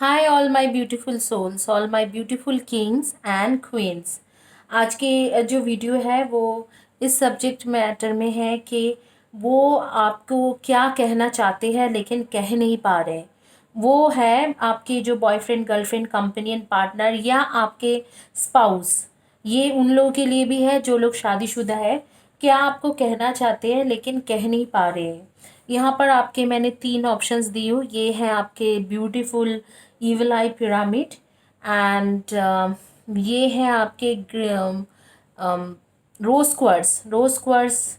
Hi all my beautiful souls, all my beautiful kings and queens. आज के जो video है वो इस सब्जेक्ट मैटर में है कि वो आपको क्या कहना चाहते हैं लेकिन कह नहीं पा रहे। वो है आपके जो बॉयफ्रेंड, गर्लफ्रेंड, कंपेनियन, पार्टनर या आपके स्पाउस। ये उन लोगों के लिए भी है जो लोग शादीशुदा है। क्या आपको कहना चाहते हैं लेकिन कह नहीं पा रहे हैं। यहाँ पर आपके मैंने 3 ऑप्शंस दी हूँ। ये है आपके beautiful evil eye pyramid and ये है आपके rose quartz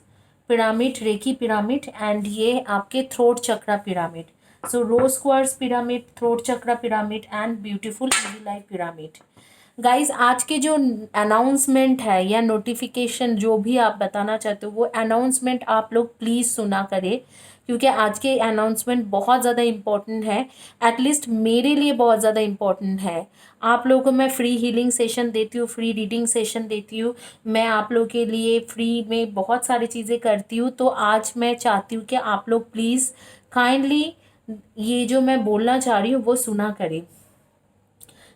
pyramid, reiki pyramid and ये आपके throat chakra pyramid. So rose quartz pyramid, throat chakra pyramid and beautiful evil eye pyramid. Guys, आज के जो अनाउंसमेंट है या नोटिफिकेशन जो भी आप बताना चाहते हो वो अनाउंसमेंट आप लोग प्लीज़ सुना करें, क्योंकि आज के अनाउंसमेंट बहुत ज़्यादा इम्पोर्टेंट है। एटलीस्ट मेरे लिए बहुत ज़्यादा इम्पोर्टेंट है। आप लोगों को मैं फ्री हीलिंग सेशन देती हूँ, फ्री रीडिंग सेशन देती हूँ। मैं आप लोगों के लिए फ्री में बहुत सारी चीज़ें करती हूँ। तो आज मैं चाहती हूँ कि आप लोग प्लीज़ काइंडली ये जो मैं बोलना चाह रही हूँ वो सुना करें।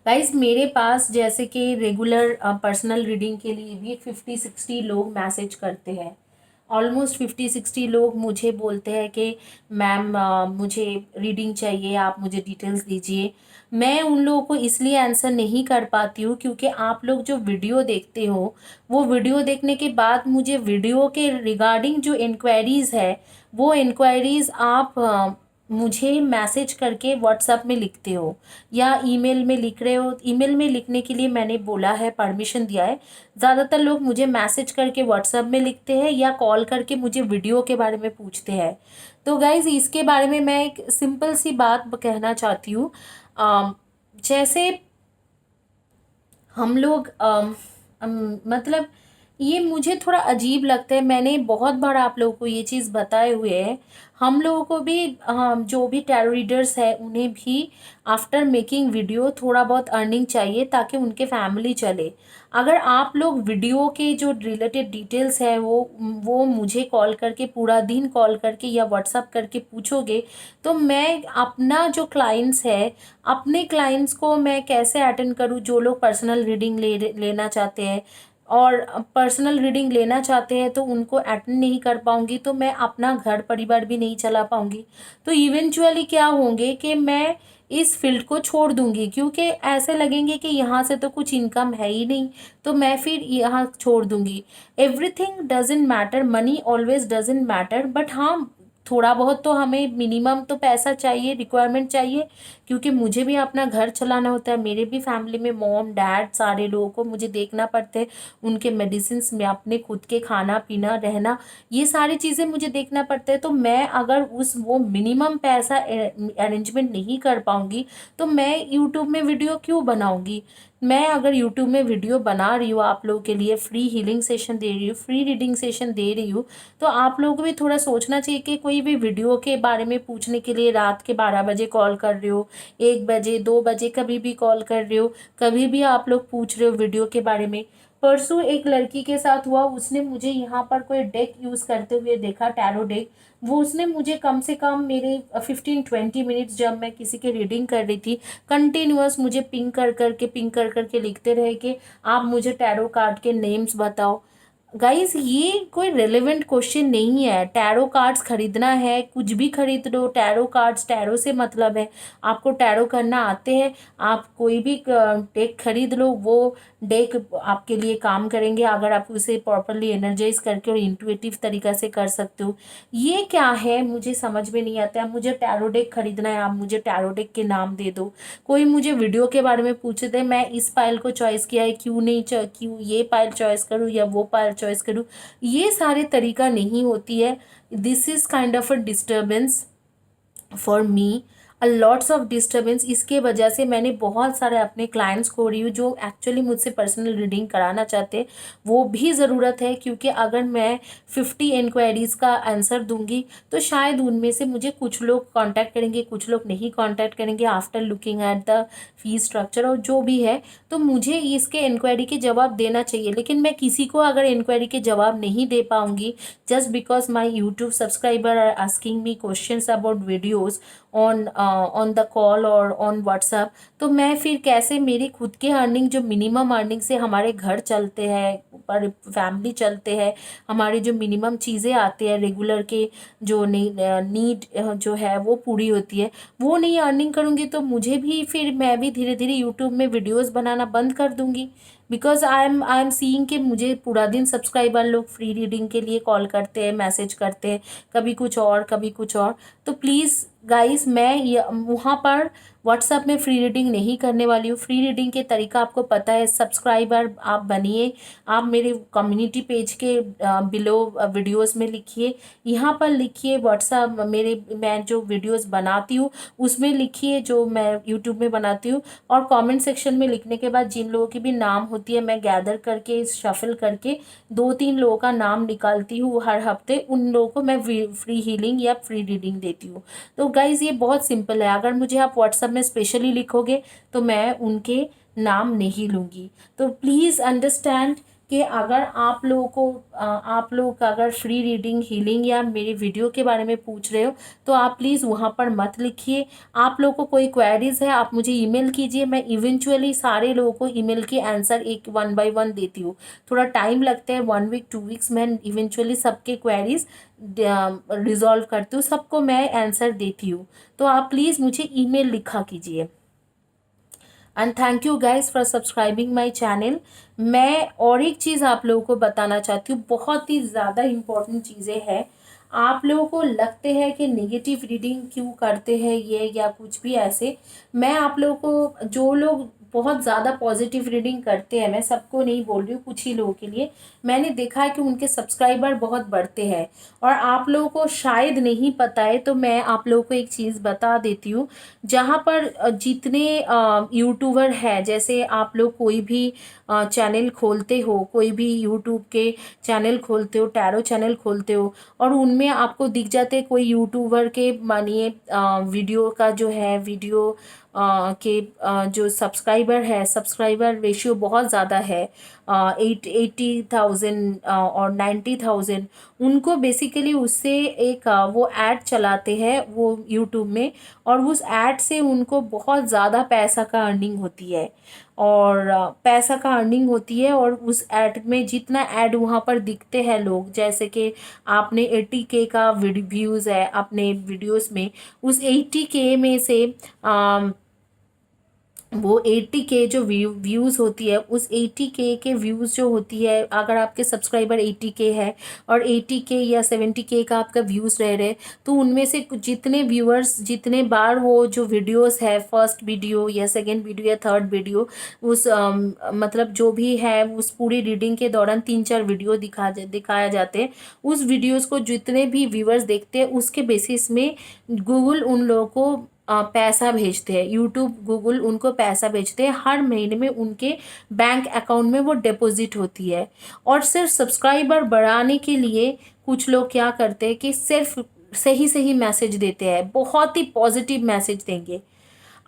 गाइज, मेरे पास जैसे कि रेगुलर पर्सनल रीडिंग के लिए भी 50-60 लोग मैसेज करते हैं। ऑलमोस्ट 50-60 लोग मुझे बोलते हैं कि मैम मुझे रीडिंग चाहिए, आप मुझे डिटेल्स दीजिए। मैं उन लोगों को इसलिए आंसर नहीं कर पाती हूँ क्योंकि आप लोग जो वीडियो देखते हो वो वीडियो देखने के बाद मुझे वीडियो के रिगार्डिंग जो इंक्वायरीज़ है वो इंक्वायरीज़ आप मुझे मैसेज करके व्हाट्सएप में लिखते हो या ईमेल में लिख रहे हो। ईमेल में लिखने के लिए मैंने बोला है, परमिशन दिया है। ज़्यादातर लोग मुझे मैसेज करके व्हाट्सएप में लिखते हैं या कॉल करके मुझे वीडियो के बारे में पूछते हैं। तो गाइज़, इसके बारे में मैं एक सिंपल सी बात कहना चाहती हूँ। जैसे हम लोग मतलब ये मुझे थोड़ा अजीब लगता है। मैंने बहुत बार आप लोगों को ये चीज़ बताए हुए है। हम लोगों को भी जो भी टैरो रीडर्स है उन्हें भी आफ्टर मेकिंग वीडियो थोड़ा बहुत अर्निंग चाहिए ताकि उनके फैमिली चले। अगर आप लोग वीडियो के जो रिलेटेड डिटेल्स है वो मुझे कॉल करके, पूरा दिन कॉल करके या व्हाट्सअप करके पूछोगे तो मैं अपना जो क्लाइंट्स है, अपने क्लाइंट्स को मैं कैसे अटेंड करूँ जो लोग पर्सनल रीडिंग लेना चाहते हैं और पर्सनल रीडिंग लेना चाहते हैं तो उनको अटेंड नहीं कर पाऊँगी, तो मैं अपना घर परिवार भी नहीं चला पाऊँगी। तो इवेंचुअली क्या होंगे कि मैं इस फील्ड को छोड़ दूंगी क्योंकि ऐसे लगेंगे कि यहाँ से तो कुछ इनकम है ही नहीं, तो मैं फिर यहाँ छोड़ दूंगी। Everything doesn't matter, money always doesn't matter, but हाँ, थोड़ा बहुत तो हमें मिनिमम तो पैसा चाहिए, रिक्वायरमेंट चाहिए, क्योंकि मुझे भी अपना घर चलाना होता है। मेरे भी फैमिली में मॉम डैड सारे लोगों को मुझे देखना पड़ते हैं। उनके मेडिसिन में, अपने खुद के खाना पीना रहना, ये सारी चीज़ें मुझे देखना पड़ता है। तो मैं अगर उस वो मिनिमम पैसा अरेंजमेंट नहीं कर पाऊँगी तो मैं यूट्यूब में वीडियो क्यों बनाऊँगी। मैं अगर यूट्यूब में वीडियो बना रही हूँ, आप लोगों के लिए फ्री हीलिंग सेशन दे रही हूँ, फ्री रीडिंग सेशन दे रही हूँ, तो आप लोगों को भी थोड़ा सोचना चाहिए कि कोई भी वीडियो के बारे में पूछने के लिए रात के 12 बजे कॉल कर रहे हो, 1 बजे, 2 बजे, कभी भी कॉल कर रहे हो, कभी भी आप लोग पूछ रहे हो वीडियो के बारे में। परसों एक लड़की के साथ हुआ, उसने मुझे यहाँ पर कोई डेक यूज़ करते हुए देखा, टैरो डेक। वो उसने मुझे कम से कम मेरे 15-20 मिनट्स, जब मैं किसी की रीडिंग कर रही थी, कंटिन्यूअस मुझे पिंग कर करके लिखते रहे कि आप मुझे टैरो कार्ड के नेम्स बताओ। गाइस, ये कोई रेलेवेंट क्वेश्चन नहीं है। टैरो कार्ड्स खरीदना है, कुछ भी खरीद लो, टैरो कार्ड्स, टैरो से मतलब है आपको टैरो करना आते हैं, आप कोई भी डेक खरीद लो, वो डेक आपके लिए काम करेंगे अगर आप उसे प्रॉपरली एनर्जाइज करके और इंट्यूटिव तरीका से कर सकते हो। ये क्या है मुझे समझ में नहीं आता है। मुझे टैरो डेक खरीदना है, आप मुझे टैरो डेक के नाम दे दो। कोई मुझे वीडियो के बारे में पूछे थे, मैं इस पाइल को चॉइस किया है, क्यों नहीं क्यों ये पाइल चॉइस करूँ या वो पाइल चॉइस करूँ, ये सारे तरीका नहीं होती है। This is kind of a disturbance for me, a lots of disturbance. इसके वजह से मैंने बहुत सारे अपने क्लाइंट्स को रही हूँ जो एक्चुअली मुझसे पर्सनल रीडिंग कराना चाहते हैं, वो भी ज़रूरत है, क्योंकि अगर मैं 50 इंक्वायरीज़ का आंसर दूंगी तो शायद उनमें से मुझे कुछ लोग कांटेक्ट करेंगे, कुछ लोग नहीं कांटेक्ट करेंगे after looking at the fees structure और जो भी है। तो मुझे इसके इंक्वायरी के जवाब देना चाहिए, लेकिन मैं किसी को अगर इंक्वायरी के जवाब नहीं दे पाऊँगी just because my YouTube subscriber are asking me questions about videos on on the call और ऑन व्हाट्सएप, तो मैं फिर कैसे मेरी खुद के अर्निंग, जो मिनिमम अर्निंग से हमारे घर चलते हैं, पर फैमिली चलते हैं, हमारे जो मिनिमम चीज़ें आती है रेगुलर के, जो नीड जो है वो पूरी होती है, वो नहीं अर्निंग करूँगी तो मुझे भी फिर मैं भी धीरे धीरे यूट्यूब में वीडियोस बनाना बंद कर दूँगी। बिकॉज आई एम सीइंग कि मुझे पूरा दिन सब्सक्राइबर लोग फ्री रीडिंग के लिए कॉल करते हैं, मैसेज करते हैं, कभी कुछ और कभी कुछ और। तो प्लीज़ गाइस, मैं वहाँ पर व्हाट्सएप में फ्री रीडिंग नहीं करने वाली हूँ। फ्री रीडिंग के तरीका आपको पता है, सब्सक्राइबर आप बनिए, आप मेरे कम्युनिटी पेज के बिलो वीडियोस में लिखिए, यहाँ पर लिखिए व्हाट्सएप मेरे, मैं जो वीडियोस बनाती हूँ उसमें लिखिए जो मैं यूट्यूब में बनाती हूँ, और कमेंट सेक्शन में लिखने के बाद जिन लोगों की भी नाम होती है मैं गैदर करके शफल करके 2-3 लोगों का नाम निकालती हूँ हर हफ्ते, उन लोगों को मैं फ्री हीलिंग या फ्री रीडिंग देती हूँ। तो गाइज़ ये बहुत सिंपल है, अगर मुझे आप व्हाट्सएप में स्पेशली लिखोगे तो मैं उनके नाम नहीं लूँगी। तो प्लीज़ अंडरस्टैंड कि अगर आप लोगों को आप लोग अगर फ्री रीडिंग, हीलिंग या मेरे वीडियो के बारे में पूछ रहे हो तो आप प्लीज़ वहाँ पर मत लिखिए। आप लोगों को कोई क्वेरीज है आप मुझे ईमेल कीजिए, मैं इवेंचुअली सारे लोगों को ईमेल के आंसर एक 1 बाय 1 देती हूँ। थोड़ा टाइम लगता है, 1 वीक 2 वीक्स में इवेंचुअली सबके क्वेरीज रिजॉल्व करती हूँ, सबको मैं आंसर देती हूँ। तो आप प्लीज़ मुझे ईमेल लिखा कीजिए। And thank you guys for subscribing my channel. मैं और एक चीज़ आप लोगों को बताना चाहती हूँ, बहुत ही ज़्यादा इम्पोर्टेंट चीज़ें हैं। आप लोगों को लगते हैं कि नेगेटिव रीडिंग क्यों करते हैं ये या कुछ भी ऐसे, मैं आप लोगों को, जो लोग बहुत ज़्यादा पॉजिटिव रीडिंग करते हैं, मैं सबको नहीं बोल रही हूँ, कुछ ही लोगों के लिए मैंने देखा है कि उनके सब्सक्राइबर बहुत बढ़ते हैं, और आप लोगों को शायद नहीं पता है तो मैं आप लोगों को एक चीज़ बता देती हूँ। जहाँ पर जितने यूट्यूबर है, जैसे आप लोग कोई भी चैनल खोलते हो, कोई भी यूट्यूब के चैनल खोलते हो, टैरो चैनल खोलते हो, और उनमें आपको दिख जाते कोई यूट्यूबर के, मानिए वीडियो का जो है वीडियो के जो सब्सक्राइबर है, सब्सक्राइबर रेशियो बहुत ज़्यादा है, 80,000 और 90,000, उनको बेसिकली उससे एक वो ऐड चलाते हैं वो यूट्यूब में, और उस ऐड से उनको बहुत ज़्यादा पैसा का अर्निंग होती है, और पैसा का अर्निंग होती है। और उस ऐड में जितना ऐड वहाँ पर दिखते हैं लोग, जैसे कि आपने 80K का व्यूज़ है अपने वीडियोस में, उस 80K में से वो 80K जो व्यूज़ होती है, उस 80K के व्यूज़ जो होती है, अगर आपके सब्सक्राइबर 80K है और 80K या 70K का आपका व्यूज़ रह रहे, तो उनमें से जितने व्यूअर्स, जितने बार वो जो वीडियोस है, फर्स्ट वीडियो या सेकंड वीडियो या थर्ड वीडियो, उस मतलब जो भी है उस पूरी रीडिंग के दौरान 3-4 वीडियो दिखाया जाते हैं, उस वीडियोस को जितने भी व्यूअर्स देखते हैं उसके बेसिस में गूगल उन लोगों को पैसा भेजते हैं, यूट्यूब गूगल उनको पैसा भेजते हैं, हर महीने में उनके बैंक अकाउंट में वो डिपॉजिट होती है। और सिर्फ सब्सक्राइबर बढ़ाने के लिए कुछ लोग क्या करते हैं कि सिर्फ सही सही मैसेज देते हैं, बहुत ही पॉजिटिव मैसेज देंगे।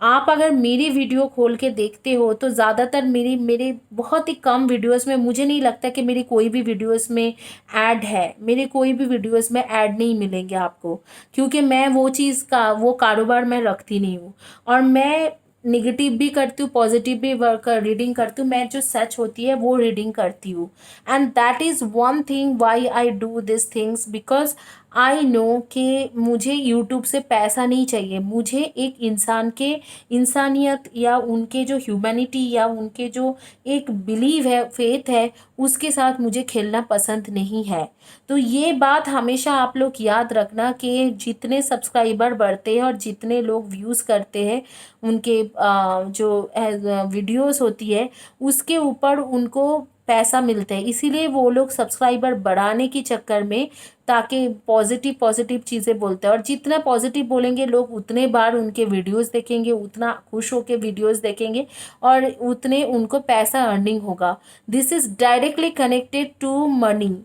आप अगर मेरी वीडियो खोल के देखते हो तो ज़्यादातर मेरी मेरे बहुत ही कम वीडियोस में, मुझे नहीं लगता कि मेरी कोई भी वीडियोस में ऐड है, मेरे कोई भी वीडियोस में ऐड नहीं मिलेंगे आपको, क्योंकि मैं वो चीज़ का वो कारोबार मैं रखती नहीं हूँ। और मैं निगेटिव भी करती हूँ, पॉजिटिव भी वर्क रीडिंग करती हूँ, मैं जो सच होती है वो रीडिंग करती हूँ। And that is one thing why I do this things, because I know कि मुझे यूट्यूब से पैसा नहीं चाहिए, मुझे एक इंसान के इंसानियत या उनके जो ह्यूमैनिटी या उनके जो एक बिलीव है, फेथ है, उसके साथ मुझे खेलना पसंद नहीं है। तो ये बात हमेशा आप लोग याद रखना कि जितने सब्सक्राइबर बढ़ते हैं और जितने लोग व्यूज़ करते हैं उनके जो वीडियोस होती है उसके ऊपर उनको पैसा मिलता है, इसीलिए वो लोग सब्सक्राइबर बढ़ाने के चक्कर में, ताकि पॉजिटिव पॉजिटिव चीज़ें बोलते हैं, और जितना पॉजिटिव बोलेंगे लोग उतने बार उनके वीडियोस देखेंगे, उतना खुश होकर वीडियोस देखेंगे, और उतने उनको पैसा अर्निंग होगा। This is directly connected to money.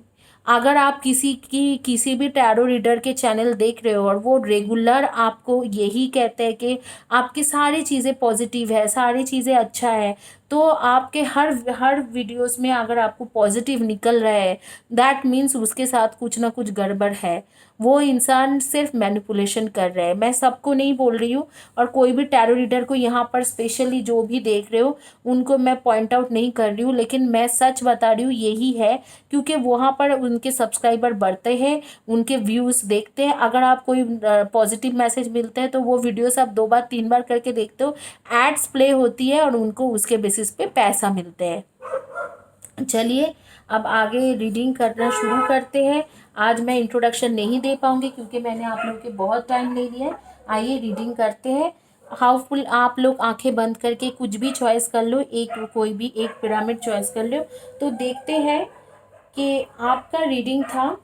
अगर आप किसी भी टैरो रीडर के चैनल देख रहे हो और वो रेगुलर आपको यही कहते हैं कि आपकी सारी चीज़ें पॉजिटिव है, सारी चीज़ें अच्छा है, तो आपके हर हर वीडियोस में अगर आपको पॉजिटिव निकल रहा है, दैट मीन्स उसके साथ कुछ ना कुछ गड़बड़ है। वो इंसान सिर्फ मैनिपुलेशन कर रहा है। मैं सबको नहीं बोल रही हूँ, और कोई भी टैरो रीडर को यहाँ पर स्पेशली जो भी देख रहे हो उनको मैं पॉइंट आउट नहीं कर रही हूँ, लेकिन मैं सच बता रही हूँ यही है। क्योंकि वहाँ पर उनके सब्सक्राइबर बढ़ते हैं, उनके व्यूज़ देखते हैं। अगर आप कोई पॉजिटिव मैसेज मिलते हैं तो वो वीडियोस आप 2 बार 3 बार करके देखते हो, एड्स प्ले होती है और उनको उसके बेसिस पे पैसा मिलते हैं। चलिए अब आगे रीडिंग करना शुरू करते हैं। आज मैं इंट्रोडक्शन नहीं दे पाऊंगी क्योंकि मैंने आप लोगों के बहुत टाइम ले लिया है। आइए रीडिंग करते हैं। हाउसफुल आप लोग आंखें बंद करके कुछ भी चॉइस कर लो, एक कोई भी एक पिरामिड चॉइस कर लो। तो देखते हैं कि आपका रीडिंग था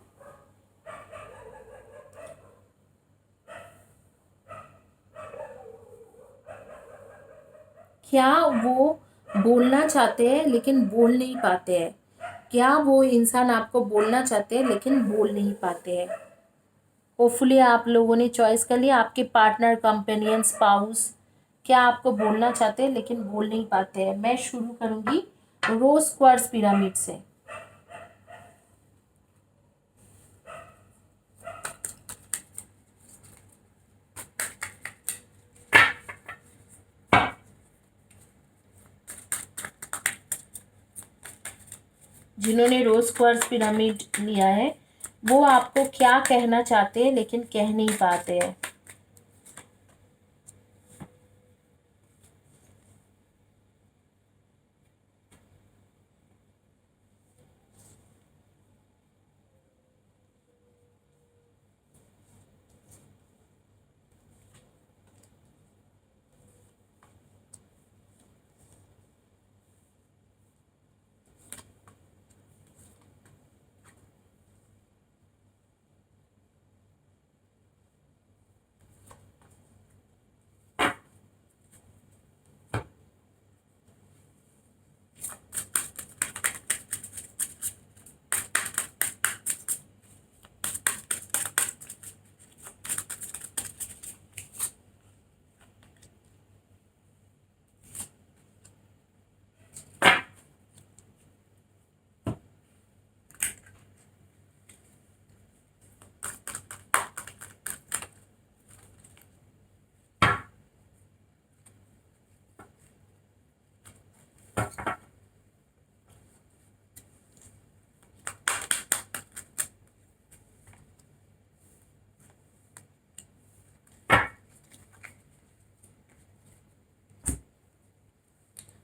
क्या वो बोलना चाहते हैं लेकिन बोल नहीं पाते हैं। क्या वो इंसान आपको बोलना चाहते हैं लेकिन बोल नहीं पाते हैं। होपफुली आप लोगों ने चॉइस कर लिया। आपके पार्टनर, कंपेनियन, स्पाउस क्या आपको बोलना चाहते हैं लेकिन बोल नहीं पाते हैं। मैं शुरू करूंगी रोज क्वार्ट्ज पिरामिड से। जिन्होंने रोज क्वार्ट्ज पिरामिड लिया है वो आपको क्या कहना चाहते हैं लेकिन कह नहीं पाते हैं।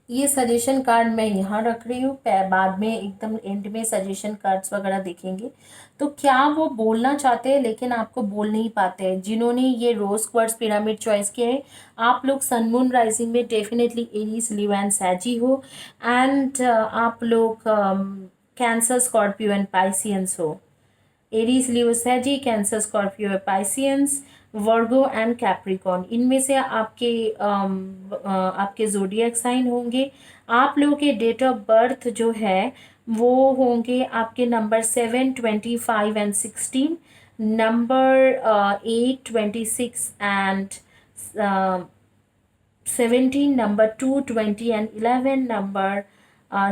ये सजेशन कार्ड मैं यहाँ रख रही हूँ, बाद में एकदम एंड में सजेशन कार्ड्स वगैरह देखेंगे। तो क्या वो बोलना चाहते हैं लेकिन आपको बोल नहीं पाते हैं। जिन्होंने ये रोज क्वार्ट्ज पिरामिड चॉइस किया है, आप लोग सन मून राइजिंग में definitely Aries, Leo and Sagi हो। एंड आप लोग कैंसर, स्कॉर्पियो एंड पाइसियंस हो। Aries, Leo, Sagi, Cancer, Scorpio, Pisceans, Virgo and Capricorn, इनमें से आपके जोडियक साइन होंगे। आप लोगों के डेट ऑफ बर्थ जो है वो होंगे आपके number 7, 25 and 16, number 8, 26 and 17, number 2, 20 and 11, number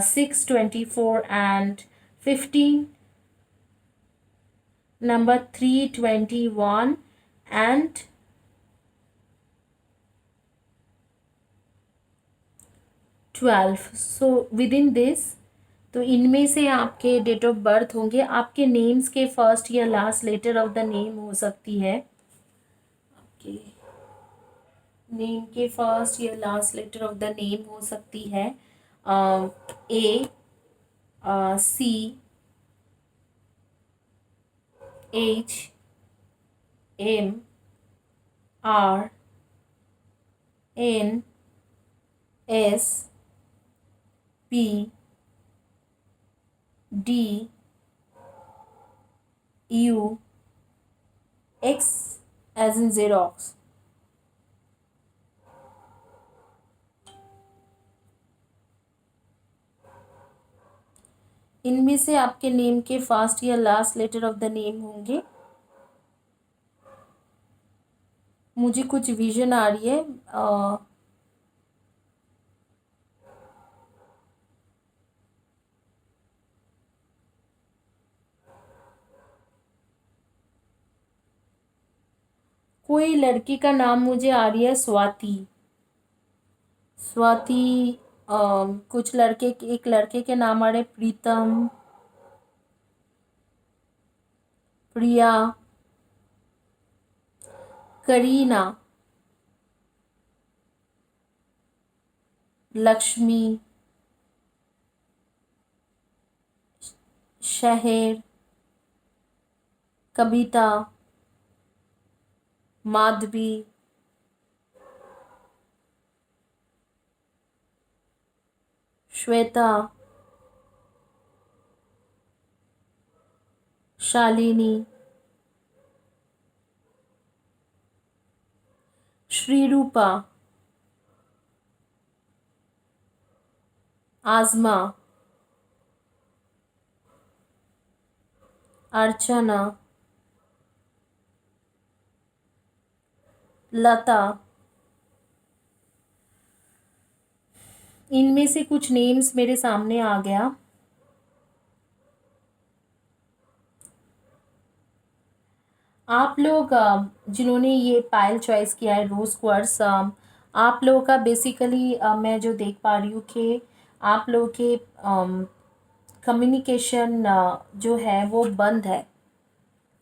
6, 24 and 15, number 3, 21 and 12। So with in this, तो इनमें से आपके डेट ऑफ बर्थ होंगे। आपके नेम्स के फर्स्ट या last letter of the name हो सकती है। आपके नेम के फर्स्ट या last letter of the name हो सकती है A, C, H, M, R, N, S, P, D, U, X as in Xerox. इनमें से आपके नेम के फर्स्ट या last letter of the name होंगे। मुझे कुछ विजन आ रही है। कोई लड़की का नाम मुझे आ रही है स्वाति। स्वाति। कुछ लड़के, एक लड़के के नाम आ रहे प्रीतम, प्रिया, करीना, लक्ष्मी, शहर, कविता, माधवी, श्वेता, शालिनी, श्रीरूपा, आज़मा, अर्चना, लता। इनमें से कुछ नेम्स मेरे सामने आ गया। आप लोग जिन्होंने ये पायल चॉइस किया है रोज़ क्वार्ट्स, आप लोगों का बेसिकली मैं जो देख पा रही हूँ कि आप लोगों के कम्युनिकेशन जो है वो बंद है।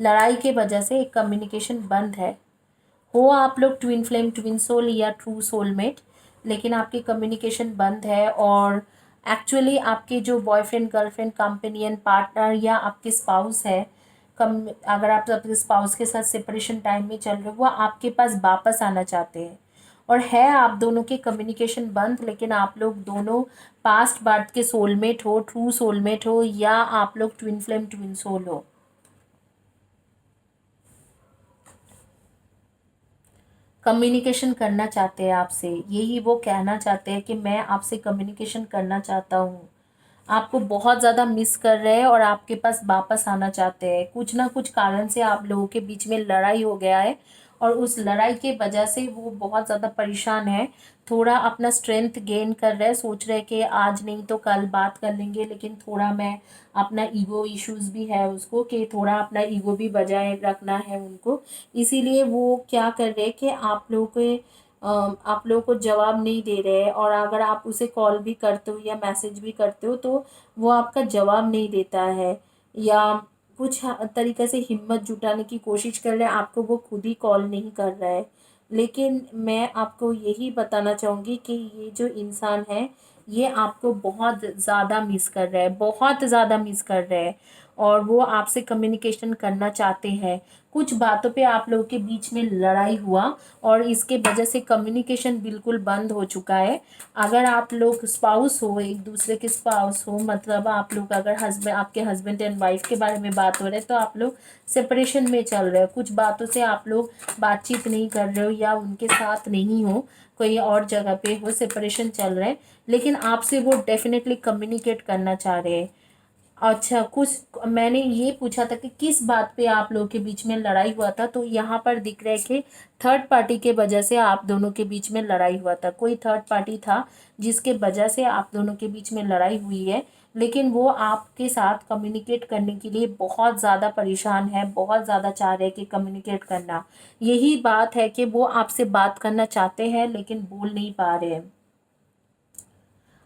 लड़ाई के वजह से एक कम्युनिकेशन बंद है। हो आप लोग ट्विन फ्लेम, ट्विन सोल या ट्रू सोलमेट, लेकिन आपकी कम्युनिकेशन बंद है। और एक्चुअली आपके जो बॉयफ्रेंड, गर्लफ्रेंड, कंपेनियन, पार्टनर या आपके स्पाउस है, कम अगर आप अपने स्पाउस के साथ सेपरेशन टाइम में चल रहे हो, वो आपके पास वापस आना चाहते हैं। और है आप दोनों के कम्युनिकेशन बंद, लेकिन आप लोग दोनों पास्ट बर्थ के सोलमेट हो, ट्रू सोलमेट हो, या आप लोग ट्विन फ्लेम, ट्विन सोल हो। कम्युनिकेशन करना चाहते हैं आपसे, यही वो कहना चाहते हैं कि मैं आपसे कम्युनिकेशन करना चाहता हूँ। आपको बहुत ज़्यादा मिस कर रहे हैं और आपके पास वापस आना चाहते हैं। कुछ ना कुछ कारण से आप लोगों के बीच में लड़ाई हो गया है और उस लड़ाई के वजह से वो बहुत ज़्यादा परेशान है। थोड़ा अपना स्ट्रेंथ गेन कर रहे हैं, सोच रहे हैं कि आज नहीं तो कल बात कर लेंगे, लेकिन थोड़ा मैं अपना ईगो इश्यूज भी है उसको, कि थोड़ा अपना ईगो भी बजाय रखना है उनको। इसीलिए वो क्या कर रहे हैं कि आप लोगों के आप लोगों को जवाब नहीं दे रहे हैं। और अगर आप उसे कॉल भी करते हो या मैसेज भी करते हो तो वो आपका जवाब नहीं देता है, या कुछ तरीके से हिम्मत जुटाने की कोशिश कर रहे हैं, आपको वो खुद ही कॉल नहीं कर रहा है। लेकिन मैं आपको यही बताना चाहूँगी कि ये जो इंसान है, ये आपको बहुत ज़्यादा मिस कर रहा है, बहुत ज़्यादा मिस कर रहा है। और वो आपसे कम्युनिकेशन करना चाहते हैं। कुछ बातों पे आप लोगों के बीच में लड़ाई हुआ और इसके वजह से कम्युनिकेशन बिल्कुल बंद हो चुका है। अगर आप लोग स्पाउस हो, एक दूसरे के स्पाउस हो, मतलब आप लोग अगर हस्बैंड, आपके हस्बैंड एंड वाइफ के बारे में बात हो रहा है, तो आप लोग सेपरेशन में चल रहे हो। कुछ बातों से आप लोग बातचीत नहीं कर रहे हो या उनके साथ नहीं हो, कोई और जगह पे हो, सेपरेशन चल रहा है, लेकिन आपसे वो डेफिनेटली कम्युनिकेट करना चाह रहे हैं। अच्छा, कुछ मैंने ये पूछा था कि किस बात पे आप लोगों के बीच में लड़ाई हुआ था, तो यहाँ पर दिख रहा है कि थर्ड पार्टी के वजह से आप दोनों के बीच में लड़ाई हुआ था। कोई थर्ड पार्टी था जिसके वजह से आप दोनों के बीच में लड़ाई हुई है, लेकिन वो आपके साथ कम्युनिकेट करने के लिए बहुत ज़्यादा परेशान है, बहुत ज़्यादा चाह रहे हैं कि कम्युनिकेट करना। यही बात है कि वो आपसे बात करना चाहते हैं लेकिन बोल नहीं पा रहे हैं।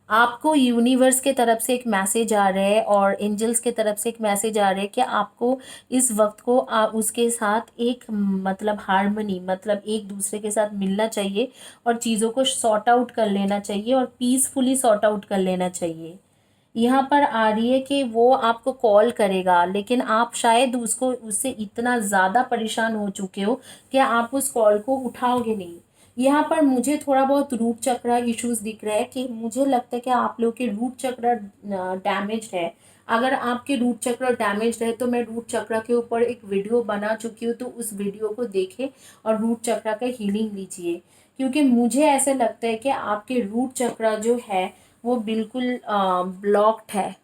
आपको यूनिवर्स के तरफ से एक मैसेज आ रहा है और एंजल्स के तरफ से एक मैसेज आ रहा है कि आपको इस वक्त को उसके साथ एक मतलब हार्मनी, मतलब एक दूसरे के साथ मिलना चाहिए और चीज़ों को सॉर्ट आउट कर लेना चाहिए और पीसफुली सॉर्ट आउट कर लेना चाहिए। यहाँ पर आ रही है कि वो आपको कॉल करेगा, लेकिन आप शायद उसको, उससे इतना ज़्यादा परेशान हो चुके हो कि आप उस कॉल को उठाओगे नहीं। यहाँ पर मुझे थोड़ा बहुत रूट चक्र इश्यूज दिख रहा है, कि मुझे लगता है कि आप लोग के रूट चक्र डैमेज है। अगर आपके रूट चक्र डैमेज है तो मैं रूट चक्र के ऊपर एक वीडियो बना चुकी हूँ, तो उस वीडियो को देखें और रूट चक्र का हीलिंग लीजिए। क्योंकि मुझे ऐसे लगता है कि आपके रूट चक्र जो है वो बिल्कुल ब्लॉक्ड है।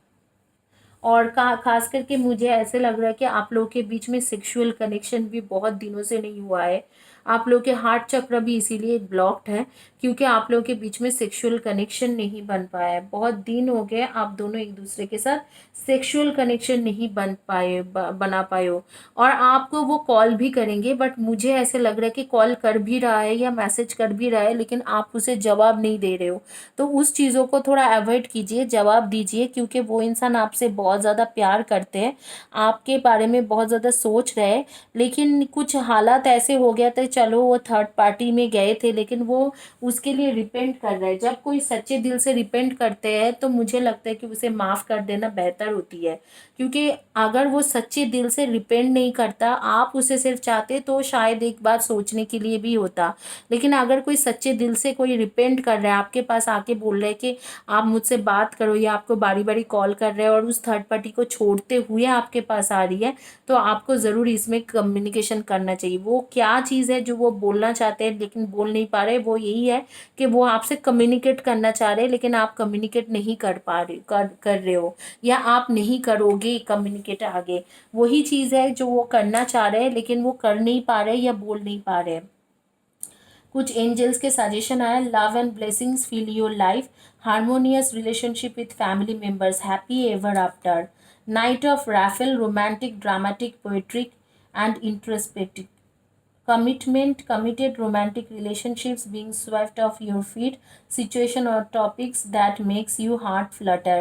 और खास करके मुझे ऐसे लग रहा है कि आप लोगों के बीच में सेक्सुअल कनेक्शन भी बहुत दिनों से नहीं हुआ है। आप लोग के हार्ट चक्र भी इसीलिए ब्लॉक्ड है, क्योंकि आप लोगों के बीच में सेक्सुअल कनेक्शन नहीं बन पाया है। बहुत दिन हो गए आप दोनों एक दूसरे के साथ सेक्सुअल कनेक्शन नहीं बना पाए हो। और आपको वो कॉल भी करेंगे, बट मुझे ऐसे लग रहा है कि कॉल कर भी रहा है या मैसेज कर भी रहा है, लेकिन आप उसे जवाब नहीं दे रहे हो। तो उस चीज़ों को थोड़ा अवॉइड कीजिए, जवाब दीजिए, क्योंकि वो इंसान आपसे बहुत ज़्यादा प्यार करते हैं, आपके बारे में बहुत ज़्यादा सोच रहे हैं। लेकिन कुछ हालात ऐसे हो गया था, चलो वो थर्ड पार्टी में गए थे, लेकिन वो उसके लिए रिपेंट कर रहे हैं। जब कोई सच्चे दिल से रिपेंट करते हैं तो मुझे लगता है कि उसे माफ़ कर देना बेहतर होती है। क्योंकि अगर वो सच्चे दिल से रिपेंट नहीं करता, आप उसे सिर्फ चाहते, तो शायद एक बार सोचने के लिए भी होता। लेकिन अगर कोई सच्चे दिल से कोई रिपेंट कर रहा है, आपके पास आके बोल रहे हैं कि आप मुझसे बात करो, या आपको बारी बारी कॉल कर रहे हैं और उस थर्ड पार्टी को छोड़ते हुए आपके पास आ रही है, तो आपको ज़रूर इसमें कम्युनिकेशन करना चाहिए। वो क्या चीज़ है जो वो बोलना चाहते हैं लेकिन बोल नहीं पा रहे, वो यही है कि वो आपसे कम्युनिकेट करना चाह रहे हैं, लेकिन आप कम्युनिकेट नहीं कर पा रहे कर रहे हो, या आप नहीं करोगे कम्युनिकेट आगे। वही चीज़ है जो वो करना चाह रहे हैं, लेकिन वो कर नहीं पा रहे या बोल नहीं पा रहे। कुछ एंजल्स के सजेशन आया, love and blessings fill your life, harmonious relationship with family members, happy ever after, night of raffle, romantic dramatic poetic and introspective, commitment, committed romantic relationships being swept off your feet, situation or topics that makes you heart flutter।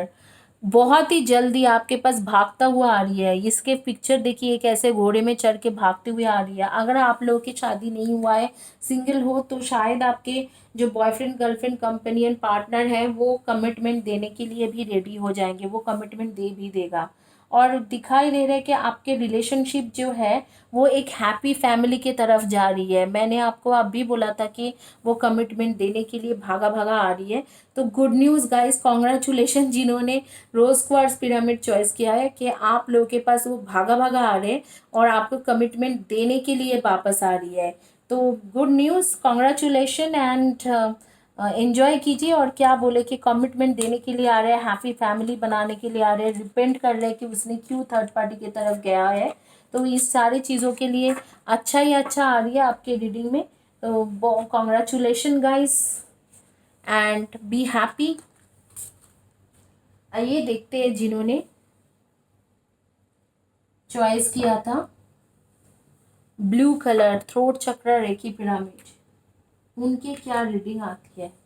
बहुत ही जल्दी आपके पास भागता हुआ आ रही है। इसके picture देखिए, एक ऐसे घोड़े में चढ़ के भागते हुए आ रही है। अगर आप लोगों की शादी नहीं हुआ है, सिंगल हो, तो शायद आपके जो बॉयफ्रेंड गर्लफ्रेंड कंपेनियन पार्टनर है वो कमिटमेंट देने के लिए भी रेडी हो जाएंगे, वो कमिटमेंट दे भी देगा। और दिखाई दे रहा है कि आपके रिलेशनशिप जो है वो एक हैप्पी फैमिली की तरफ जा रही है। मैंने आपको अभी बोला था कि वो कमिटमेंट देने के लिए भागा भागा आ रही है। तो गुड न्यूज़ गाइस, कॉन्ग्रेचुलेशन जिन्होंने रोज क्वार्ट्ज पिरामिड चॉइस किया है, कि आप लोगों के पास वो भागा भागा आ रहे हैं और आपको कमिटमेंट देने के लिए वापस आ रही है। तो good news, congratulation and enjoy कीजिए। और क्या बोले कि कमिटमेंट देने के लिए आ रहे हैं, हैप्पी फैमिली बनाने के लिए आ रहे हैं, रिपेंट कर रहे हैं कि उसने क्यों थर्ड पार्टी की तरफ गया है। तो इस सारी चीज़ों के लिए अच्छा ही अच्छा आ रही है आपके रीडिंग में। तो congratulation guys and be happy. आइए देखते हैं जिन्होंने चॉइस किया था ब्लू कलर थ्रोट चक्र रेकी पिरामिड, उनकी क्या रीडिंग आती है।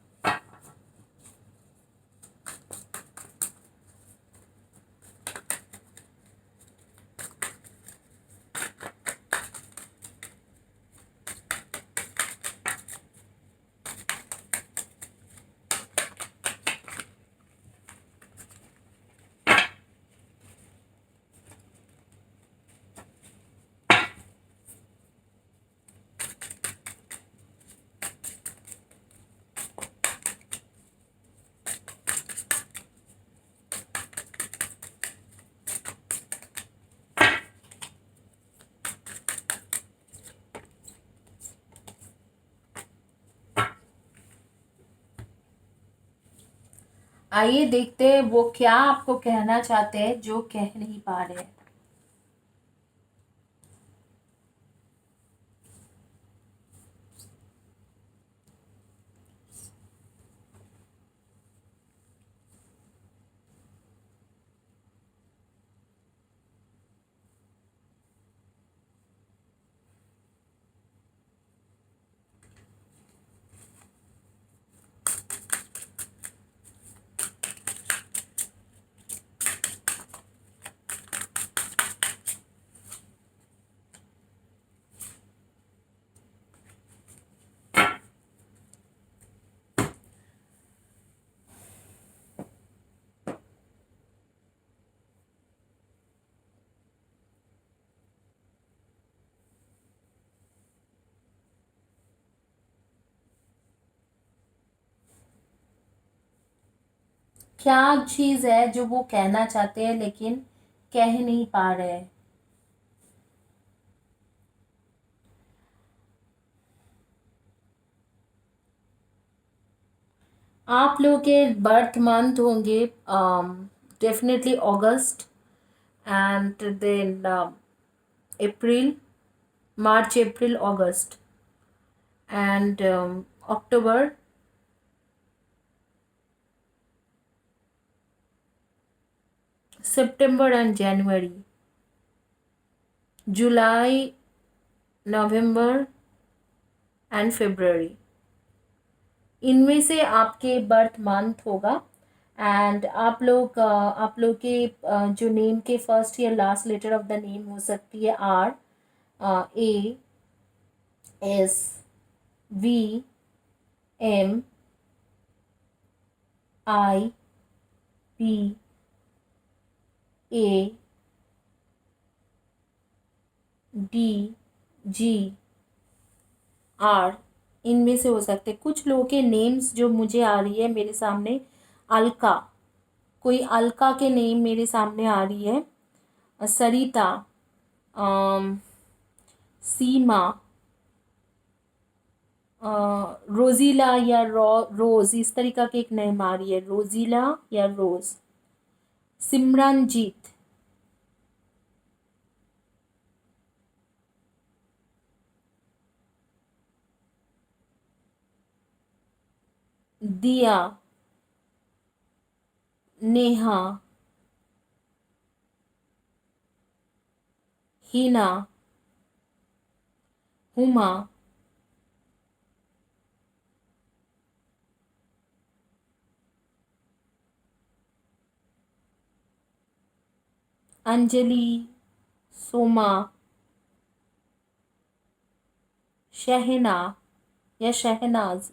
आइए देखते हैं वो क्या आपको कहना चाहते हैं जो कह नहीं पा रहे हैं। क्या चीज़ है जो वो कहना चाहते हैं लेकिन कह नहीं पा रहे हैं। आप लोग के बर्थ मंथ होंगे definitely August, and then April, March April August, and October, September and January, July, November and February, इनमें से आपके बर्थ मंथ होगा। एंड आप लोग के जो नेम के फर्स्ट या last letter of the name हो सकती है R, A, S, V, M, I, P, A, D, G, R, इनमें से हो सकते हैं। कुछ लोगों के नेम्स जो मुझे आ रही है मेरे सामने, अलका, कोई अलका के नेम मेरे सामने आ रही है, सरिता, अम, सीमा, रोजीला या रोज, इस तरीका के एक नेम आ रही है, रोजीला या रोज, सिमरनजीत, दिया, नेहा, हिना, हुमा, अंजलि, सोमा, शहना या शहनाज,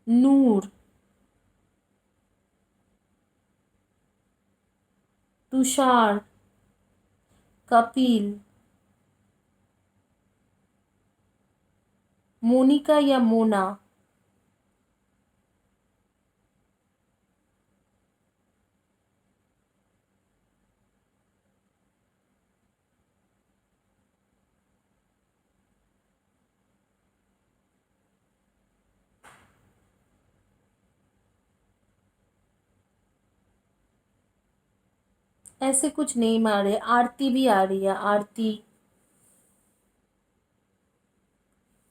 नूर, तुषार, कपिल, मोनिका या मोना, ऐसे कुछ नेम आ रहे हैं। आरती भी आ रही है, आरती,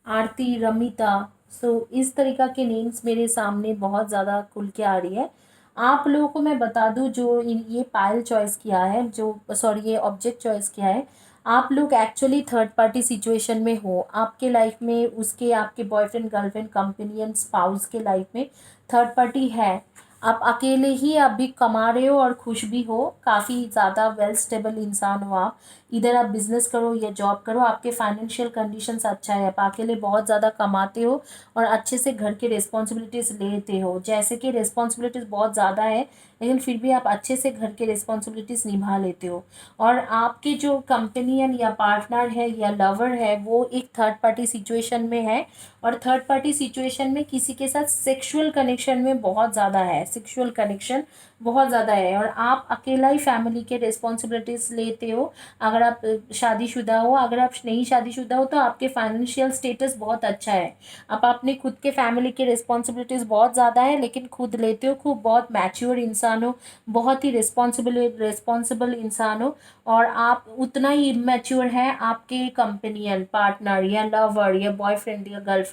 आरती, रमिता। सो इस तरीका के नेम्स मेरे सामने बहुत ज़्यादा खुल के आ रही है। आप लोगों को मैं बता दूं, जो ये पायल चॉइस किया है, जो सॉरी ये ऑब्जेक्ट चॉइस किया है, आप लोग एक्चुअली थर्ड पार्टी सिचुएशन में हो। आपके लाइफ में उसके आपके बॉयफ्रेंड, गर्लफ्रेंड, कंपेनियन, स्पाउस के लाइफ में थर्ड पार्टी है। आप अकेले ही अभी कमा रहे हो और खुश भी हो, काफ़ी ज़्यादा वेल स्टेबल इंसान हो आप। इधर आप बिजनेस करो या जॉब करो, आपके फाइनेंशियल कंडीशंस अच्छा है, आप अकेले बहुत ज़्यादा कमाते हो और अच्छे से घर की रिस्पॉन्सिबिलिटीज़ लेते हो। जैसे कि रिस्पॉन्सिबिलिटीज़ बहुत ज़्यादा है, लेकिन फिर भी आप अच्छे से घर के रिस्पॉन्सिबिलिटीज़ निभा लेते हो। और आपके जो कंपेनियन या पार्टनर है या लवर है, वो एक थर्ड पार्टी सिचुएशन में है। और थर्ड पार्टी सिचुएशन में किसी के साथ सेक्सुअल कनेक्शन में बहुत ज़्यादा है, सेक्सुअल कनेक्शन बहुत ज़्यादा है। और आप अकेला ही फैमिली के रिस्पॉन्सिबिलिटीज़ लेते हो। अगर आप शादीशुदा हो, अगर आप नहीं शादीशुदा हो, तो आपके फाइनेंशियल स्टेटस बहुत अच्छा है। आप अपने खुद के फैमिली के रिस्पॉन्सिबिलिटीज़ बहुत ज़्यादा है, लेकिन खुद लेते हो, खूब बहुत मैच्योर इंसान हो, बहुत ही रिस्पॉन्सिबल इंसान हो। और आप उतना ही इमेच्योर है आपके कंपेनियन, पार्टनर या लवर या बॉयफ्रेंड या गर्लफ्रेंड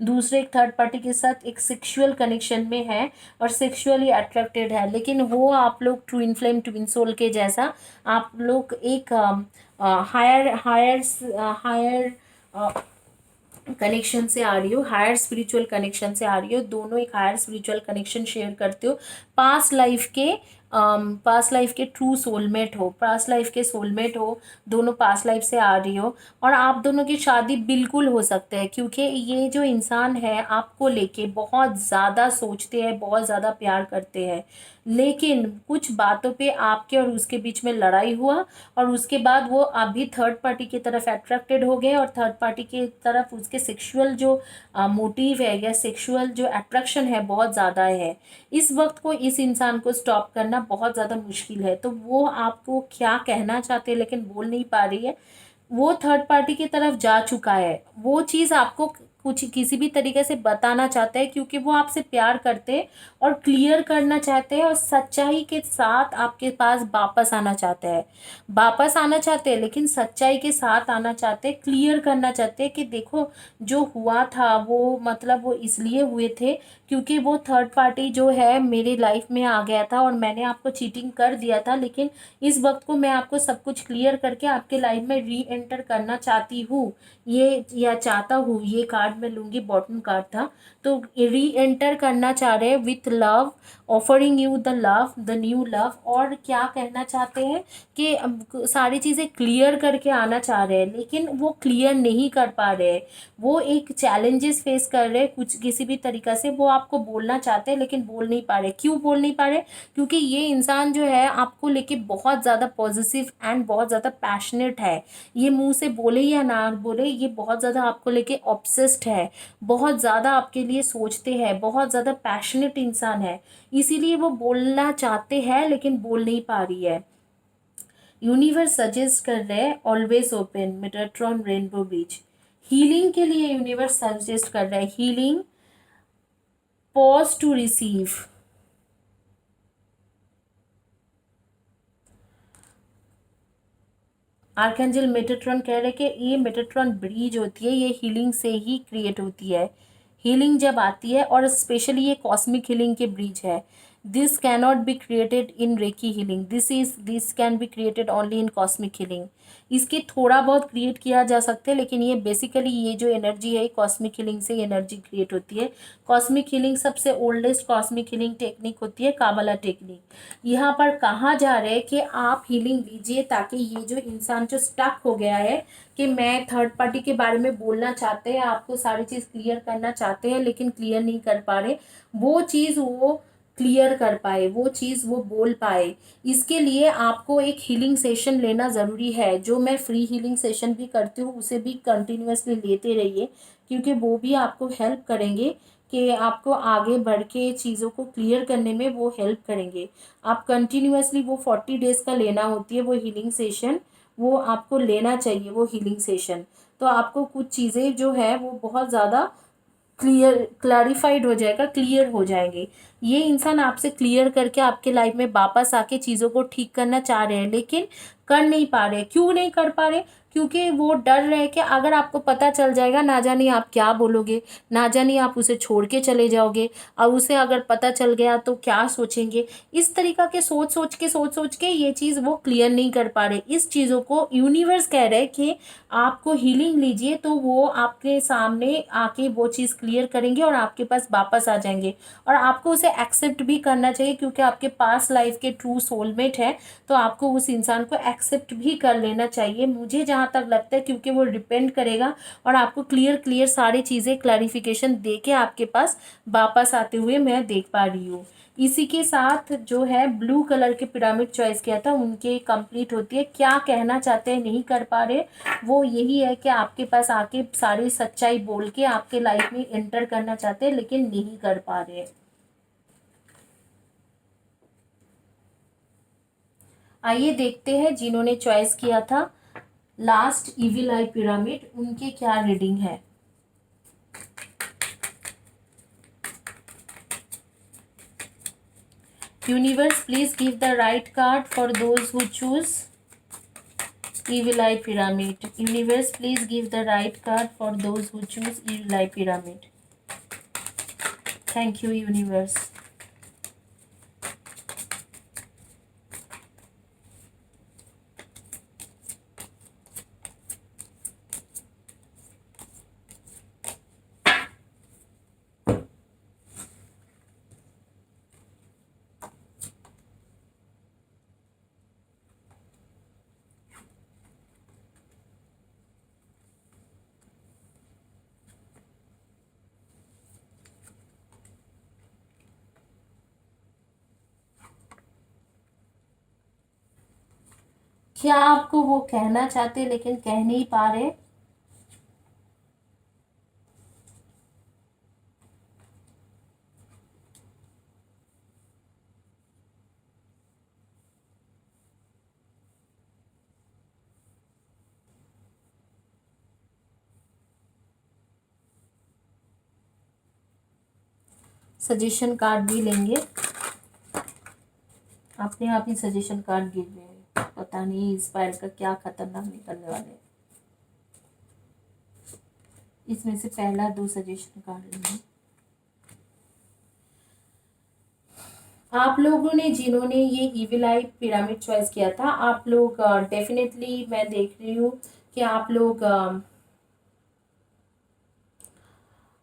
दूसरे एक थर्ड पार्टी के साथ एक सेक्सुअल कनेक्शन में है और सेक्सुअली अट्रैक्टेड है। लेकिन वो आप लोग ट्विन फ्लेम, ट्विन सोल के जैसा, आप लोग एक हायर हायर हायर कनेक्शन से आ रही हो, हायर स्पिरिचुअल कनेक्शन से आ रही हो। दोनों एक हायर स्पिरिचुअल कनेक्शन शेयर करते हो। पास्ट लाइफ के ट्रू सोलमेट हो, पास्ट लाइफ के सोलमेट हो, दोनों पास्ट लाइफ से आ रही हो। और आप दोनों की शादी बिल्कुल हो सकते हैं, क्योंकि ये जो इंसान है आपको लेके बहुत ज़्यादा सोचते हैं, बहुत ज़्यादा प्यार करते हैं। लेकिन कुछ बातों पे आपके और उसके बीच में लड़ाई हुआ, और उसके बाद वो अभी थर्ड पार्टी की तरफ अट्रैक्टेड हो गए, और थर्ड पार्टी की तरफ उसके सेक्सुअल जो मोटिव है या सेक्सुअल जो अट्रैक्शन है बहुत ज़्यादा है। इस वक्त को इस इंसान को स्टॉप करना बहुत ज़्यादा मुश्किल है। तो वो आपको क्या कहना चाहते हैं लेकिन बोल नहीं पा रही है। वो थर्ड पार्टी की तरफ जा चुका है, वो चीज़ आपको कुछ किसी भी तरीके से बताना चाहते हैं, क्योंकि वो आपसे प्यार करते हैं और क्लियर करना चाहते हैं और सच्चाई के साथ आपके पास वापस आना चाहते हैं। वापस आना चाहते हैं लेकिन सच्चाई के साथ आना चाहते हैं, क्लियर करना चाहते हैं कि देखो जो हुआ था वो मतलब वो इसलिए हुए थे क्योंकि वो थर्ड पार्टी जो है मेरी लाइफ में आ गया था और मैंने आपको चीटिंग कर दिया था, लेकिन इस वक्त को मैं आपको सब कुछ क्लियर करके आपके लाइफ में री एंटर करना चाहती हूँ, ये या चाहता हूँ। ये कार्ड मैं लूँगी, बॉटम कार्ड था। तो री एंटर करना चाह रहे हैं with love, offering you the love, the new love. और क्या कहना चाहते हैं कि सारी चीज़ें क्लियर करके आना चाह रहे हैं लेकिन वो क्लियर नहीं कर पा रहे हैं। वो एक चैलेंजेस फेस कर रहे हैं कुछ किसी भी तरीक़ा से, वो आपको बोलना चाहते हैं लेकिन बोल नहीं पा रहे। क्यों बोल नहीं पा रहे? क्योंकि ये इंसान जो है आपको लेके बहुत ज़्यादा पॉजिटिव एंड बहुत ज़्यादा पैशनेट है। ये मुंह से बोले या ना बोले, ये बहुत ज़्यादा आपको लेके ऑब्सेस्ड है, बहुत ज़्यादा आपके लिए सोचते हैं, बहुत ज़्यादा पैशनेट इंसान है। इसीलिए वो बोलना चाहते हैं लेकिन बोल नहीं पा रही है। यूनिवर्स सजेस्ट कर रहे हैं always open, Metatron rainbow bridge. Healing के लिए यूनिवर्स सजेस्ट कर रहा है healing, pause to receive. Archangel Metatron कह रहे हैं कि ये मेटाट्रॉन ब्रिज होती है, ये हीलिंग से ही क्रिएट होती है। हीलिंग जब आती है और स्पेशली ये कॉस्मिक हीलिंग के ब्रिज है। This cannot be created in recce healing, this can be created only in cosmic healing. इसके थोड़ा बहुत क्रिएट किया जा सकता है लेकिन ये बेसिकली ये जो एनर्जी है कॉस्मिक हीलिंग से एनर्जी क्रिएट होती है। कॉस्मिक हीलिंग सबसे ओल्डेस्ट कॉस्मिक हीलिंग टेक्निक होती है, काबला टेक्निक। यहाँ पर कहा जा रहा है कि आप हीलिंग लीजिए ताकि ये जो इंसान जो स्टक हो गया है कि मैं थर्ड पार्टी के बारे में बोलना चाहते हैं, आपको सारी चीज़ क्लियर करना चाहते हैं लेकिन क्लियर नहीं कर पा रहे, वो चीज़ वो क्लियर कर पाए, वो चीज़ वो बोल पाए। इसके लिए आपको एक हीलिंग सेशन लेना ज़रूरी है। जो मैं फ्री हीलिंग सेशन भी करती हूँ उसे भी कंटिन्यूअसली लेते रहिए, क्योंकि वो भी आपको हेल्प करेंगे कि आपको आगे बढ़ के चीज़ों को क्लियर करने में वो हेल्प करेंगे। आप कंटिन्यूअसली वो 40 डेज़ का लेना होती है वो हीलिंग सेशन, वो आपको लेना चाहिए वो हीलिंग सेशन। तो आपको कुछ चीज़ें जो है वो बहुत ज़्यादा क्लैरिफाइड हो जाएगा, क्लियर हो जाएंगे। ये इंसान आपसे क्लियर करके आपके लाइफ में वापस आके चीज़ों को ठीक करना चाह रहे हैं लेकिन कर नहीं पा रहे। क्यों नहीं कर पा रहे? क्योंकि वो डर रहे कि अगर आपको पता चल जाएगा ना जाने आप क्या बोलोगे, ना जाने आप उसे छोड़ के चले जाओगे, और उसे अगर पता चल गया तो क्या सोचेंगे। इस तरीका के सोच सोच के ये चीज़ वो क्लियर नहीं कर पा रहे। इस चीज़ों को यूनिवर्स कह रहे हैं कि आपको हीलिंग लीजिए तो वो आपके सामने आके वो चीज़ क्लियर करेंगे और आपके पास वापस आ जाएंगे। और आपको उसे एक्सेप्ट भी करना चाहिए क्योंकि आपके पास लाइफ के ट्रू सोलमेट है, तो आपको उस इंसान को एक्सेप्ट भी कर लेना चाहिए, मुझे जहाँ तक लगता है, क्योंकि वो डिपेंड करेगा और आपको क्लियर क्लियर सारी चीज़ें क्लैरिफिकेशन दे के आपके पास वापस आते हुए मैं देख पा रही हूँ। इसी के साथ जो है ब्लू कलर के पिरामिड चॉइस किया था उनके कंप्लीट होती है। क्या कहना चाहते हैं नहीं कर पा रहे, वो यही है कि आपके पास आके सारी सच्चाई बोल के आपके लाइफ में एंटर करना चाहते हैं लेकिन नहीं कर पा रहे। आइए देखते हैं जिन्होंने चॉइस किया था लास्ट इविल आई पिरामिड, उनके क्या रीडिंग है। Universe please give the right card for those who choose Evil Eye Pyramid. Universe, please give the right card for those who choose Evil Eye Pyramid. Thank you, Universe. क्या आपको वो कहना चाहते लेकिन कह नहीं पा रहे? सजेशन कार्ड भी लेंगे। अपने आप ही सजेशन कार्ड गिर रहे हैं, पता नहीं इस फाइल का क्या खतरनाक निकलने वाले हैं। इसमें से पहला 2 सजेशन कार्ड लेंगे। आप लोगों ने जिन्होंने ये इविल आई पिरामिड चॉइस किया था, आप लोग डेफिनेटली मैं देख रही हूँ कि आप लोग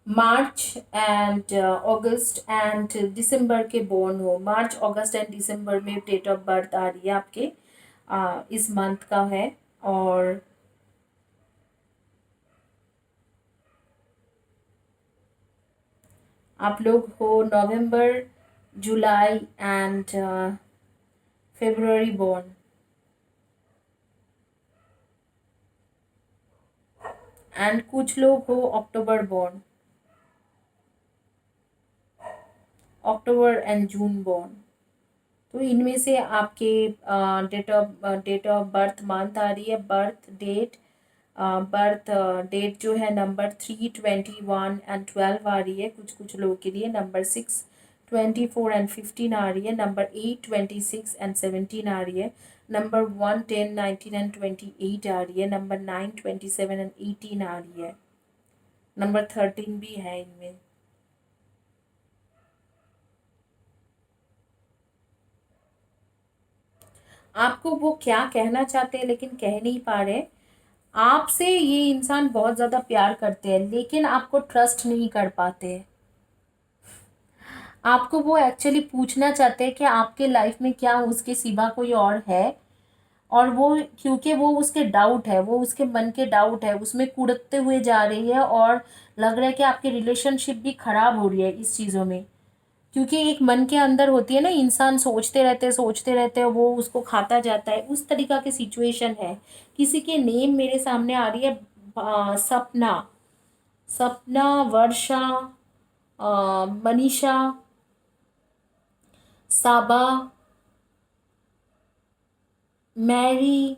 मार्च एंड अगस्त एंड दिसंबर के बोर्न हो। मार्च अगस्त एंड दिसंबर में डेट ऑफ बर्थ आ रही है आपके, इस मंथ का है। और आप लोग हो November, July and February born. And कुछ लोग हो October born, October and June born. तो इनमें से आपके डेट ऑफ बर्थ मंथ आ रही है, बर्थ डेट जो है नंबर 3, 21 एंड 12 आ रही है। कुछ कुछ लोगों के लिए नंबर 6, 24 एंड 15 आ रही है। नंबर 8, 26 एंड 17 आ रही है। नंबर 1, 10, 19 एंड 28 आ रही है। नंबर 9, 27 एंड 18 आ रही है। नंबर 13 भी है इनमें। आपको वो क्या कहना चाहते हैं लेकिन कह नहीं पा रहे। आपसे ये इंसान बहुत ज़्यादा प्यार करते हैं लेकिन आपको ट्रस्ट नहीं कर पाते। आपको वो एक्चुअली पूछना चाहते हैं कि आपके लाइफ में क्या उसके सिवा कोई और है। और वो क्योंकि वो उसके डाउट है, वो उसके मन के डाउट है, उसमें कुढ़ते हुए जा रही है। और लग रहा है कि आपकी रिलेशनशिप भी खराब हो रही है इस चीज़ों में। क्योंकि एक मन के अंदर होती है ना, इंसान सोचते रहते हैं, वो उसको खाता जाता है, उस तरीका की सिचुएशन है। किसी के नेम मेरे सामने आ रही है, सपना, सपना, वर्षा, मनीषा, साबा, मैरी,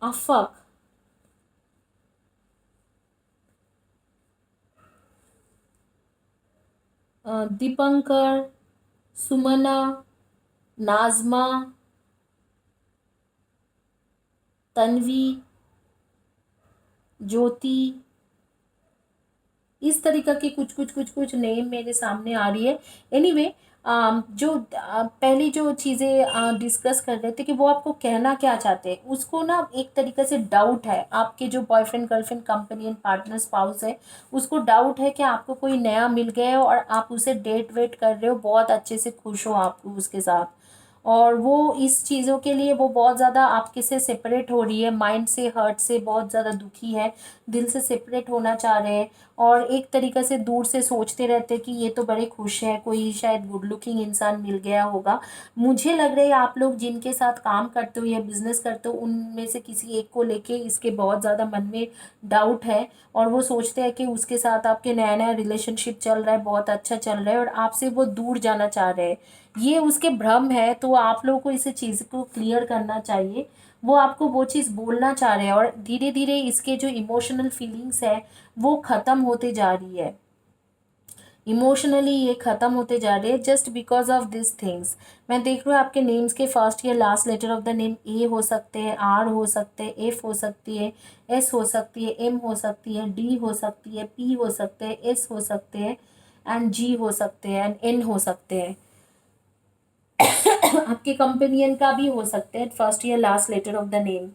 अफक, दीपंकर, सुमना, नाजमा, तन्वी, ज्योति। इस तरीका के कुछ नेम मेरे सामने आ रही है। एनीवे जो पहली जो चीज़ें डिस्कस कर रहे थे कि वो आपको कहना क्या चाहते हैं, उसको ना एक तरीके से डाउट है। आपके जो boyfriend, girlfriend, companion, partner, spouse है, उसको डाउट है कि आपको कोई नया मिल गया है और आप उसे डेट वेट कर रहे हो, बहुत अच्छे से खुश हो आप उसके साथ। और वो इस चीज़ों के लिए वो बहुत ज़्यादा आपके से सेपरेट हो रही है, माइंड से, हर्ट से बहुत ज़्यादा दुखी है, दिल से सेपरेट होना चाह रहे हैं। और एक तरीके से दूर से सोचते रहते कि ये तो बड़े खुश है, कोई शायद गुड लुकिंग इंसान मिल गया होगा। मुझे लग रहा है आप लोग जिनके साथ काम करते हो या बिजनेस करते हो, उनमें से किसी एक को लेके इसके बहुत ज़्यादा मन में डाउट है। और वो सोचते हैं कि उसके साथ आपके नया नया रिलेशनशिप चल रहा है, बहुत अच्छा चल रहा है, और आपसे वो दूर जाना चाह रहे हैं। ये उसके भ्रम है, तो आप लोगों को इस चीज़ को क्लियर करना चाहिए। वो आपको वो चीज़ बोलना चाह रहे हैं और धीरे धीरे इसके जो इमोशनल फीलिंग्स है वो ख़त्म होते जा रही है। इमोशनली ये ख़त्म होते जा रहे हैं just because of this things. मैं देख रही हूँ आपके नेम्स के फर्स्ट या last letter of the name A हो सकते हैं, आर हो सकते हैं, एफ हो सकती है, एस हो सकती है, एम हो सकती है, डी हो सकती है, पी हो सकते हैं, एस हो सकते हैं, एंड जी हो सकते हैं, एंड एन हो सकते हैं। आपके कंपेनियन का भी हो सकते हैं फर्स्ट या last letter of the name.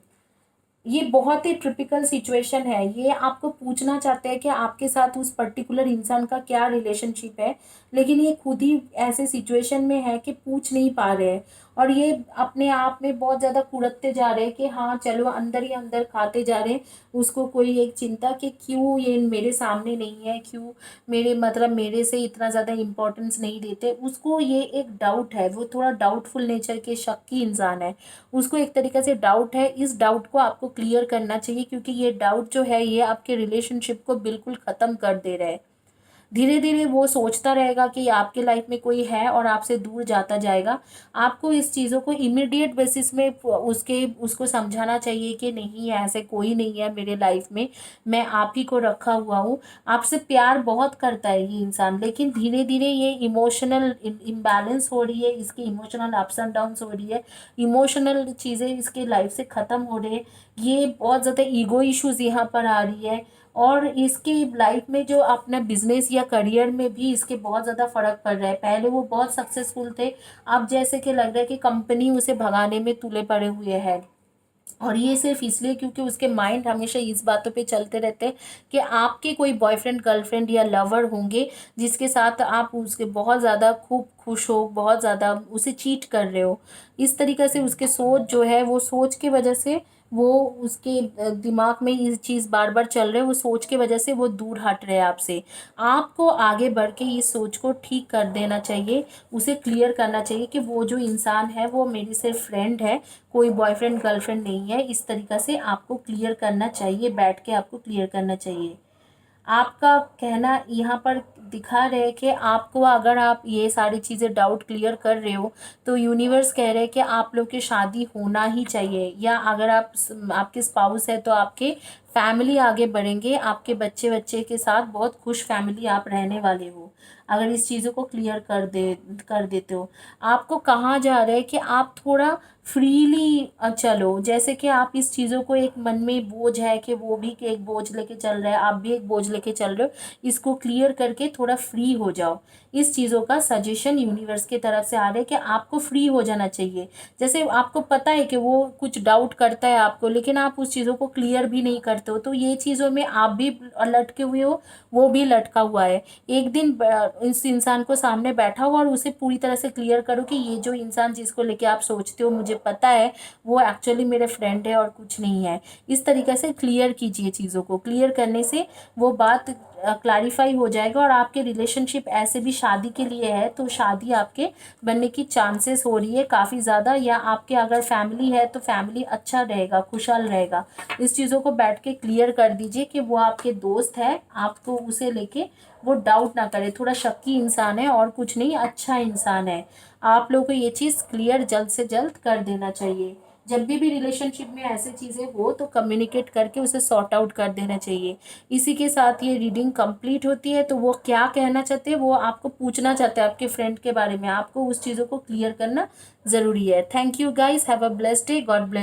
ये बहुत ही ट्रिपिकल सिचुएशन है। ये आपको पूछना चाहते हैं कि आपके साथ उस पर्टिकुलर इंसान का क्या रिलेशनशिप है, लेकिन ये खुद ही ऐसे सिचुएशन में है कि पूछ नहीं पा रहे हैं। और ये अपने आप में बहुत ज़्यादा कुड़कते जा रहे हैं कि हाँ चलो, अंदर ही अंदर खाते जा रहे हैं। उसको कोई एक चिंता कि क्यों ये मेरे सामने नहीं है, क्यों मेरे मतलब मेरे से इतना ज़्यादा इम्पोर्टेंस नहीं देते उसको। ये एक डाउट है, वो थोड़ा डाउटफुल नेचर के शक्की इंसान है। उसको एक तरीके से डाउट है। इस डाउट को आपको क्लियर करना चाहिए क्योंकि ये डाउट जो है ये आपके रिलेशनशिप को बिल्कुल ख़त्म कर दे रहा है। धीरे धीरे वो सोचता रहेगा कि आपके लाइफ में कोई है और आपसे दूर जाता जाएगा। आपको इस चीज़ों को इमीडिएट बेसिस में उसको समझाना चाहिए कि नहीं, ऐसे कोई नहीं है मेरे लाइफ में, मैं आप ही को रखा हुआ हूँ। आपसे प्यार बहुत करता है ये इंसान, लेकिन धीरे धीरे ये इमोशनल इम्बैलेंस हो रही है, इसकी इमोशनल अप्स एंड डाउन्स हो रही है, इमोशनल चीज़ें इसके लाइफ से ख़त्म हो रही है, ये बहुत ज़्यादा ईगो इश्यूज यहाँ पर आ रही है। और इसके लाइफ में जो अपना बिजनेस या करियर में भी इसके बहुत ज़्यादा फर्क पड़ रहा है। पहले वो बहुत सक्सेसफुल थे, अब जैसे कि लग रहा है कि कंपनी उसे भगाने में तुले पड़े हुए हैं। और ये सिर्फ इसलिए क्योंकि उसके माइंड हमेशा इस बातों पे चलते रहते हैं कि आपके कोई बॉयफ्रेंड गर्लफ्रेंड या लवर होंगे जिसके साथ आप उसके बहुत ज़्यादा खूब खुश हो, बहुत ज़्यादा उसे चीट कर रहे हो। इस तरीक़े से उसके सोच जो है, वो सोच की वजह से वो उसके दिमाग में ये चीज़ बार बार चल रहे है, वो सोच की वजह से वो दूर हट रहे हैं आपसे। आपको आगे बढ़ के इस सोच को ठीक कर देना चाहिए, उसे क्लियर करना चाहिए कि वो जो इंसान है वो मेरी सिर्फ फ्रेंड है, कोई बॉयफ्रेंड गर्लफ्रेंड नहीं है। इस तरीक़ा से आपको क्लियर करना चाहिए, बैठ के आपको क्लियर करना चाहिए। आपका कहना यहाँ पर दिखा रहे हैं कि आपको, अगर आप ये सारी चीज़ें डाउट क्लियर कर रहे हो तो यूनिवर्स कह रहे हैं कि आप लोग की शादी होना ही चाहिए, या अगर आपके स्पाउस है तो आपके फैमिली आगे बढ़ेंगे, आपके बच्चे बच्चे के साथ बहुत खुश फैमिली आप रहने वाले हो, अगर इस चीज़ों को क्लियर कर देते हो। आपको कहा जा रहा है कि आप थोड़ा फ्रीली चलो, जैसे कि आप इस चीज़ों को, एक मन में बोझ है कि वो भी कि एक बोझ लेके चल रहा है, आप भी एक बोझ लेके चल रहे हो, इसको क्लियर करके थोड़ा फ्री हो जाओ। इस चीज़ों का सजेशन यूनिवर्स की तरफ से आ रहा है कि आपको फ्री हो जाना चाहिए। जैसे आपको पता है कि वो कुछ डाउट करता है आपको, लेकिन आप उस चीज़ों को क्लियर भी नहीं करते हो, तो ये चीज़ों में आप भी लटके हुए हो, वो भी लटका हुआ है। एक दिन इस इंसान को सामने बैठा हो और उसे पूरी तरह से क्लियर करो कि ये जो इंसान जिसको लेके आप सोचते हो, मुझे पता है वो एक्चुअली मेरे फ्रेंड है और कुछ नहीं है। इस तरीके से क्लियर कीजिए चीज़ों को, क्लियर करने से वो बात क्लैरिफाई हो जाएगा। और आपके रिलेशनशिप ऐसे भी शादी के लिए है, तो शादी आपके बनने की चांसेस हो रही है काफ़ी ज़्यादा, या आपके अगर फैमिली है तो फैमिली अच्छा रहेगा, खुशहाल रहेगा। इस चीज़ों को बैठ के क्लियर कर दीजिए कि वो आपके दोस्त है, आपको उसे लेके वो डाउट ना करे, थोड़ा शक्की इंसान है और कुछ नहीं, अच्छा इंसान है। आप लोगों को ये चीज़ क्लियर जल्द से जल्द कर देना चाहिए। जब भी रिलेशनशिप में ऐसी चीज़ें हो तो कम्युनिकेट करके उसे सॉर्ट आउट कर देना चाहिए। इसी के साथ ये रीडिंग कंप्लीट होती है। तो वो क्या कहना चाहते हैं, वो आपको पूछना चाहते हैं आपके फ्रेंड के बारे में, आपको उस चीज़ों को क्लियर करना ज़रूरी है। Thank you guys, have a blessed day, God bless.